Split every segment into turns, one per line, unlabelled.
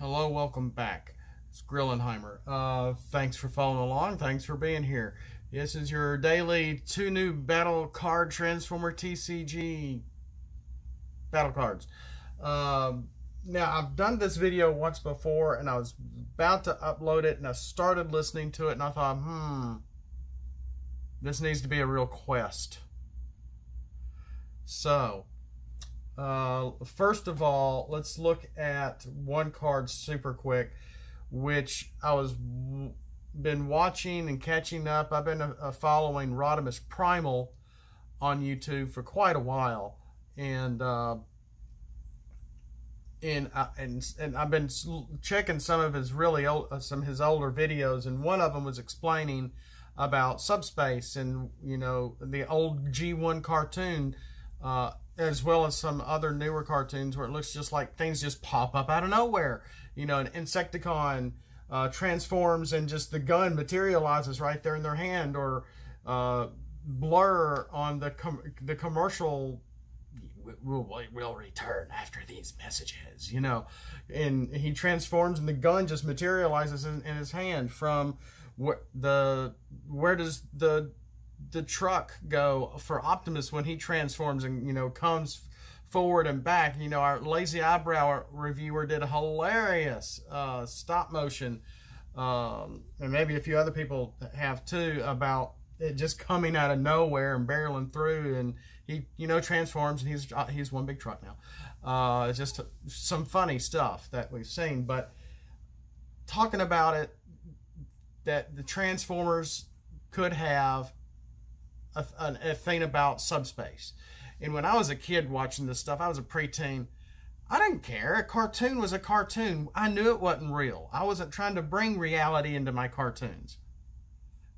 Hello, welcome back. It's Grillenheimer. Thanks for following along. Thanks for being here. This is your daily 2 new battle card Transformer TCG battle cards. Now, I've done this video once before, and I was about to upload it, and I started listening to it, and I thought, this needs to be a real quest. So, first of all, let's look at one card super quick, which been watching and catching up. I've been following Rodimus Primal on YouTube for quite a while, and I've been checking some of his his older videos, and one of them was explaining about Subspace and the old G1 cartoon, as well as some other newer cartoons where it looks just like things just pop up out of nowhere. An Insecticon transforms and just the gun materializes right there in their hand, or Blur on the commercial, will return after these messages, and he transforms and the gun just materializes in his hand. From where does the truck go for Optimus when he transforms and comes forward and back? Our Lazy Eyebrow reviewer did a hilarious stop motion, and maybe a few other people have too, about it just coming out of nowhere and barreling through, and he transforms, and he's one big truck now. It's just some funny stuff that we've seen. But talking about it, that the Transformers could have a thing about Subspace. And when I was a kid watching this stuff, I was a preteen, I didn't care. A cartoon was a cartoon. I knew it wasn't real. I wasn't trying to bring reality into my cartoons,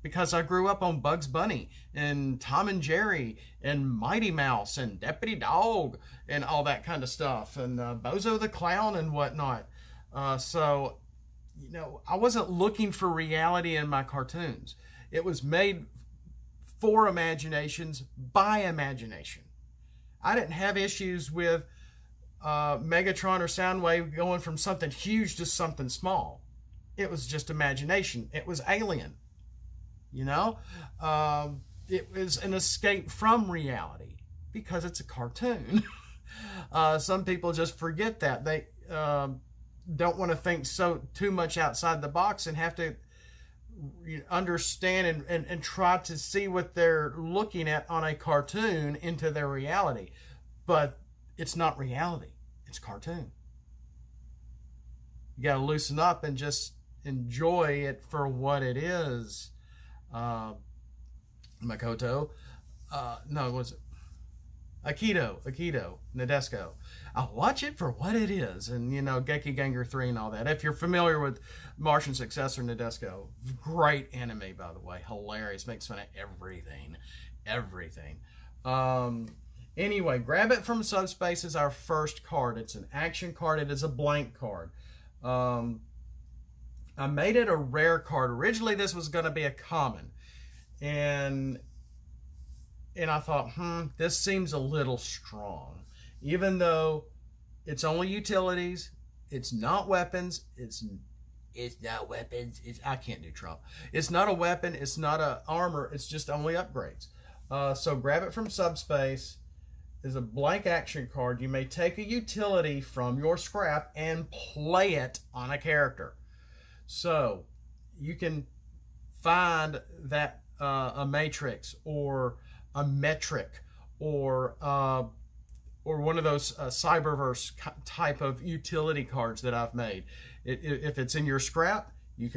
because I grew up on Bugs Bunny and Tom and Jerry and Mighty Mouse and Deputy Dog and all that kind of stuff, and Bozo the Clown and whatnot. So I wasn't looking for reality in my cartoons. It was made for imaginations by imagination. I didn't have issues with Megatron or Soundwave going from something huge to something small. It was just imagination. It was alien. It was an escape from reality because it's a cartoon. Some people just forget that. They don't want to think too much outside the box and have to understand and try to see what they're looking at on a cartoon into their reality. But it's not reality. It's cartoon. You got to loosen up and just enjoy it for what it is. Makoto, no, was it Aikido, Nadesco. I'll watch it for what it is, and Geki Ganger 3 and all that. If you're familiar with Martian Successor Nadesco, great anime, by the way, hilarious, makes fun of everything. Anyway, Grab It from Subspace is our first card. It's an action card. It is a blank card. I made it a rare card. Originally, this was going to be a common. And I thought, this seems a little strong. Even though it's only utilities, it's not weapons, it's not weapons. I can't do Trump. It's not a weapon, it's not a armor, it's just only upgrades. So Grab It from Subspace is a blank action card. You may take a utility from your scrap and play it on a character. So you can find that a matrix or a metric or one of those Cyberverse type of utility cards that I've made. If it's in your scrap, you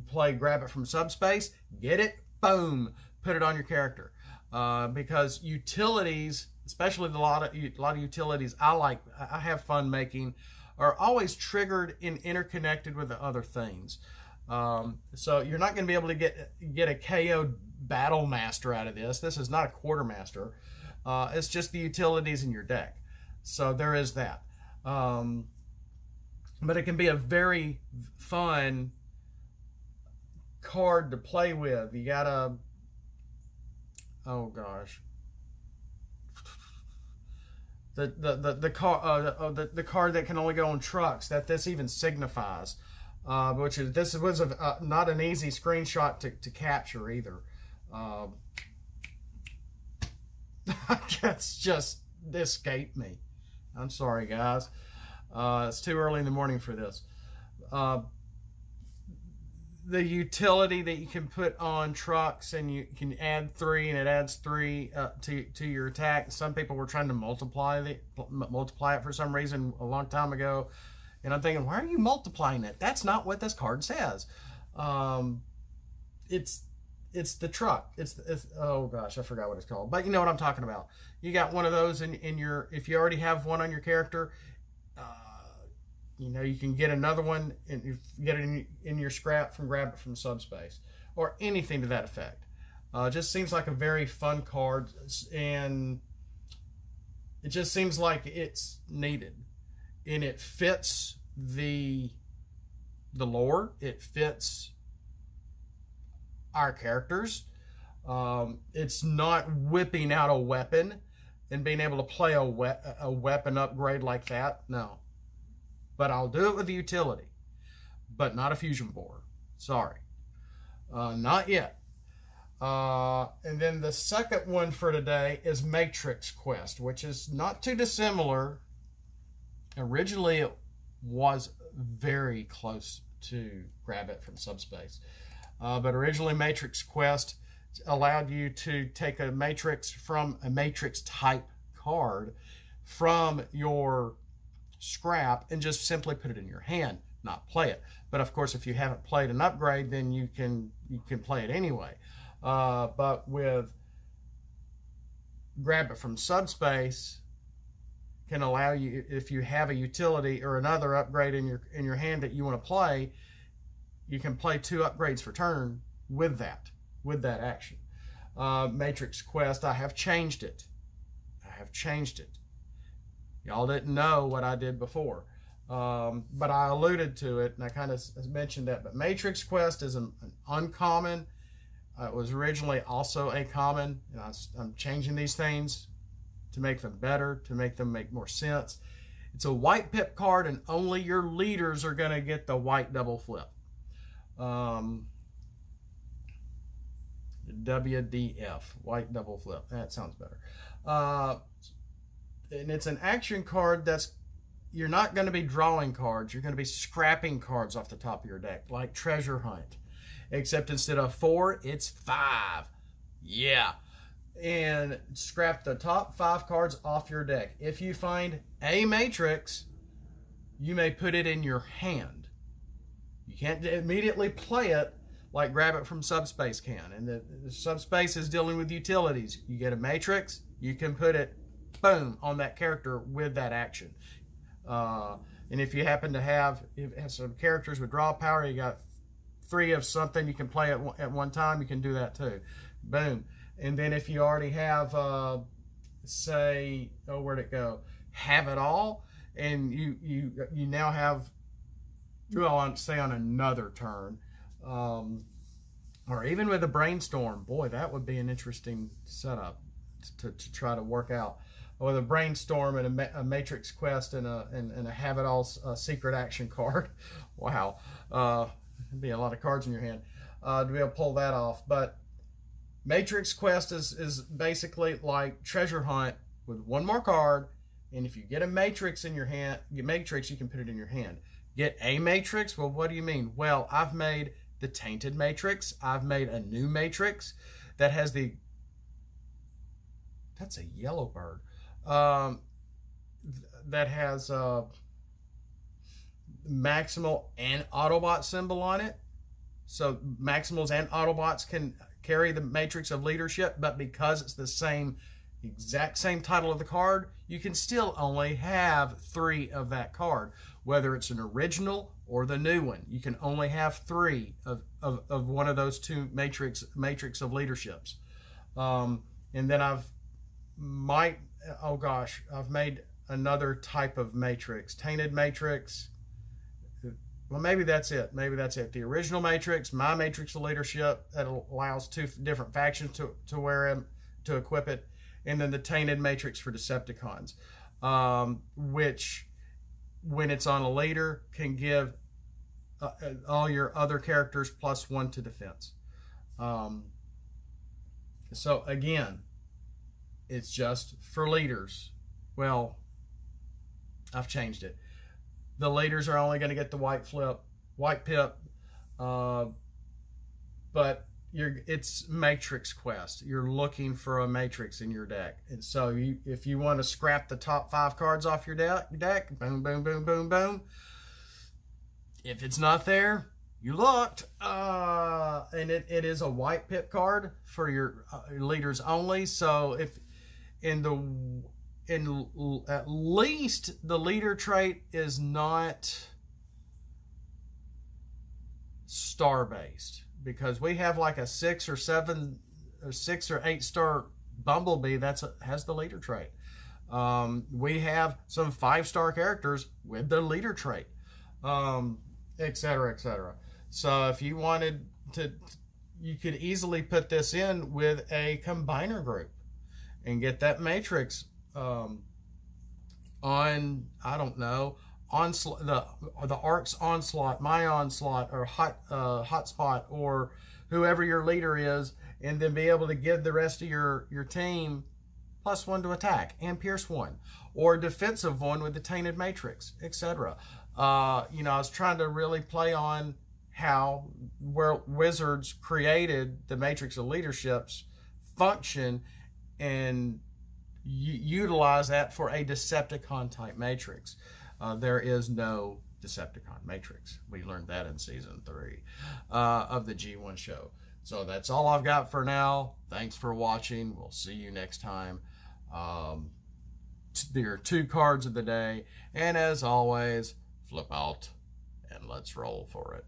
play Grab It from Subspace, get it, boom, put it on your character. Because utilities, especially a lot of utilities I have fun making, are always triggered and interconnected with the other things. So you're not going to be able to get a KO Battle Master out of this. This is not a Quartermaster. It's just the utilities in your deck. So there is that. But it can be a very fun card to play with. You gotta, oh gosh, the card that can only go on trucks, that this even signifies, this was not an easy screenshot to capture either. That's just escaped me. I'm sorry, guys. It's too early in the morning for this. The utility that you can put on trucks, and you can add 3, and it adds 3 to your attack. Some people were trying to multiply it for some reason a long time ago, and I'm thinking, why are you multiplying it? That's not what this card says. It's the truck. It's oh gosh, I forgot what it's called, but you know what I'm talking about. You got one of those in your, if you already have one on your character, you know, you can get another one and you get it in your scrap from Grab It from Subspace, or anything to that effect. Just seems like a very fun card, and it just seems like it's needed, and it fits the lore. It fits our characters. It's not whipping out a weapon and being able to play a weapon upgrade like that. No. But I'll do it with the utility, but not a fusion board. Sorry. Not yet. And then the second one for today is Matrix Quest, which is not too dissimilar. Originally, it was very close to Grab It from Subspace. But originally, Matrix Quest allowed you to take a matrix from a matrix type card from your scrap and just simply put it in your hand, not play it. But of course, if you haven't played an upgrade, then you can play it anyway. But with Grab It from Subspace, can allow you, if you have a utility or another upgrade in your hand that you want to play, you can play 2 upgrades for turn with that action. Matrix Quest, I have changed it. Y'all didn't know what I did before, but I alluded to it, and I kind of mentioned that. But Matrix Quest is an uncommon. It was originally also a common, and I'm changing these things to make them better, to make them make more sense. It's a white pip card, and only your leaders are going to get the white double flip. WDF, white double flip. That sounds better. And it's an action card that's, you're not going to be drawing cards. You're going to be scrapping cards off the top of your deck, like Treasure Hunt. Except instead of 4, it's 5. Yeah. And scrap the top 5 cards off your deck. If you find a matrix, you may put it in your hand. You can't immediately play it like Grab It from Subspace can. And the Subspace is dealing with utilities. You get a matrix, you can put it, boom, on that character with that action. And if you happen to have some characters with draw power, you got 3 of something you can play at one time, you can do that too. Boom. And then if you already have, say, oh, where'd it go? Have It All, and you now have, well, say on another turn, or even with a Brainstorm. Boy, that would be an interesting setup to try to work out. With a Brainstorm and a Matrix Quest and a Have It All secret action card. Wow. There'd be a lot of cards in your hand to be able to pull that off. But Matrix Quest is basically like Treasure Hunt with 1 more card, and if you get a matrix in your hand, you can put it in your hand. Get a matrix? Well, what do you mean? Well, I've made the Tainted Matrix. I've made a new matrix that has the, that's a yellow bird, that has Maximal and Autobot symbol on it. So Maximals and Autobots can carry the Matrix of Leadership, but because it's the exact same title of the card, you can still only have 3 of that card. Whether it's an original or the new one, you can only have 3 of one of those 2 Matrix of Leaderships. And then I've made another type of Matrix, Tainted Matrix. Well, maybe that's it. Maybe that's it. The original Matrix, my Matrix of Leadership, that allows 2 different factions to wear him, to equip it, and then the Tainted Matrix for Decepticons. which, when it's on a leader, can give all your other characters +1 to defense. So again, it's just for leaders. Well, I've changed it. The leaders are only going to get the white pip, but it's Matrix Quest. You're looking for a Matrix in your deck, and so if you want to scrap the top 5 cards off your deck, boom, boom, boom, boom, boom. If it's not there, you looked, and it is a white pip card for your leaders only. So if at least the leader trait is not star based, because we have like a 6 or 8 star Bumblebee has the leader trait. We have some 5-star characters with the leader trait, etc., etc. So if you wanted to, you could easily put this in with a combiner group and get that Matrix on, I don't know, the Ark's Onslaught, my Onslaught, or Hotspot, or whoever your leader is, and then be able to give the rest of your team +1 to attack and Pierce 1, or defensive 1 with the Tainted Matrix, etc. I was trying to really play on how Wizards created the Matrix of Leadership's function and utilize that for a Decepticon type Matrix. There is no Decepticon Matrix. We learned that in Season 3 of the G1 show. So that's all I've got for now. Thanks for watching. We'll see you next time. There are 2 cards of the day. And as always, flip out and let's roll for it.